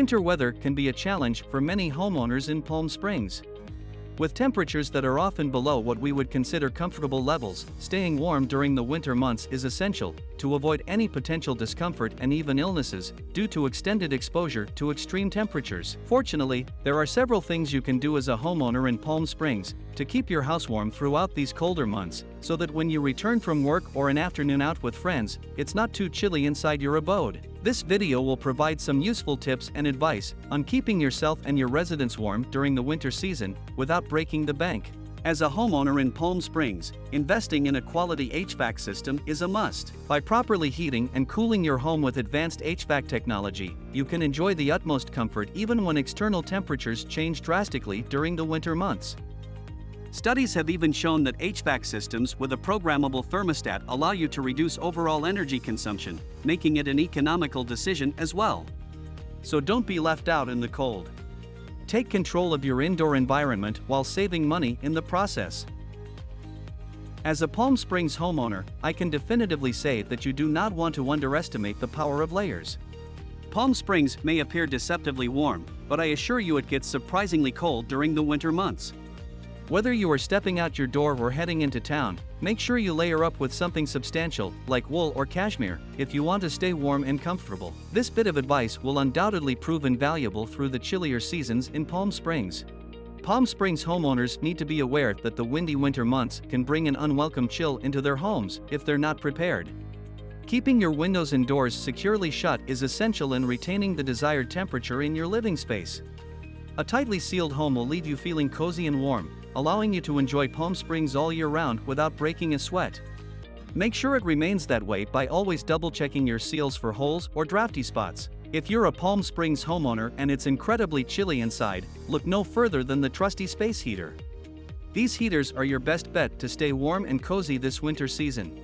Winter weather can be a challenge for many homeowners in Palm Springs. With temperatures that are often below what we would consider comfortable levels, staying warm during the winter months is essential to avoid any potential discomfort and even illnesses due to extended exposure to extreme temperatures. Fortunately, there are several things you can do as a homeowner in Palm Springs to keep your house warm throughout these colder months, so that when you return from work or an afternoon out with friends, it's not too chilly inside your abode. This video will provide some useful tips and advice on keeping yourself and your residents warm during the winter season without breaking the bank. As a homeowner in Palm Springs, investing in a quality HVAC system is a must. By properly heating and cooling your home with advanced HVAC technology, you can enjoy the utmost comfort even when external temperatures change drastically during the winter months. Studies have even shown that HVAC systems with a programmable thermostat allow you to reduce overall energy consumption, making it an economical decision as well. So don't be left out in the cold. Take control of your indoor environment while saving money in the process. As a Palm Springs homeowner, I can definitively say that you do not want to underestimate the power of layers. Palm Springs may appear deceptively warm, but I assure you it gets surprisingly cold during the winter months. Whether you are stepping out your door or heading into town, make sure you layer up with something substantial, like wool or cashmere, if you want to stay warm and comfortable. This bit of advice will undoubtedly prove invaluable through the chillier seasons in Palm Springs. Palm Springs homeowners need to be aware that the windy winter months can bring an unwelcome chill into their homes if they're not prepared. Keeping your windows and doors securely shut is essential in retaining the desired temperature in your living space. A tightly sealed home will leave you feeling cozy and warm, allowing you to enjoy Palm Springs all year round without breaking a sweat. Make sure it remains that way by always double-checking your seals for holes or drafty spots. If you're a Palm Springs homeowner and it's incredibly chilly inside, look no further than the trusty space heater. These heaters are your best bet to stay warm and cozy this winter season.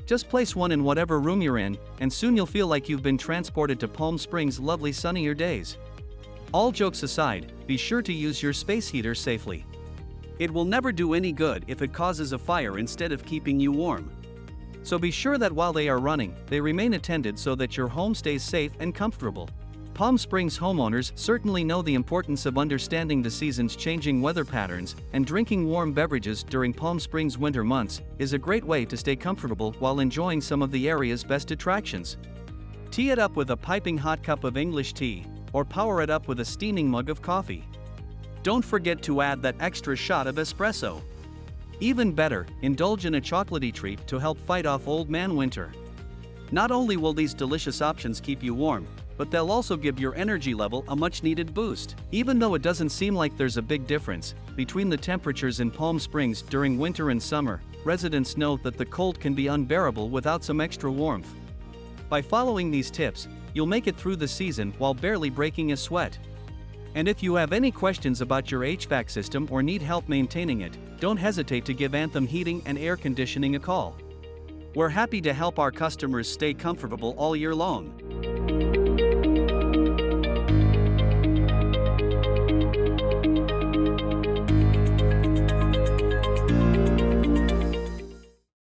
Just place one in whatever room you're in, and soon you'll feel like you've been transported to Palm Springs' lovely sunnier days. All jokes aside, be sure to use your space heater safely. It will never do any good if it causes a fire instead of keeping you warm. So be sure that while they are running, they remain attended so that your home stays safe and comfortable. Palm Springs homeowners certainly know the importance of understanding the season's changing weather patterns, and drinking warm beverages during Palm Springs' winter months is a great way to stay comfortable while enjoying some of the area's best attractions. Tee it up with a piping hot cup of English tea, or power it up with a steaming mug of coffee. Don't forget to add that extra shot of espresso. Even better, indulge in a chocolatey treat to help fight off old man winter. Not only will these delicious options keep you warm, but they'll also give your energy level a much-needed boost. Even though it doesn't seem like there's a big difference between the temperatures in Palm Springs during winter and summer, residents know that the cold can be unbearable without some extra warmth. By following these tips, you'll make it through the season while barely breaking a sweat. And if you have any questions about your HVAC system or need help maintaining it, don't hesitate to give Anthem Heating and Air Conditioning a call. We're happy to help our customers stay comfortable all year long.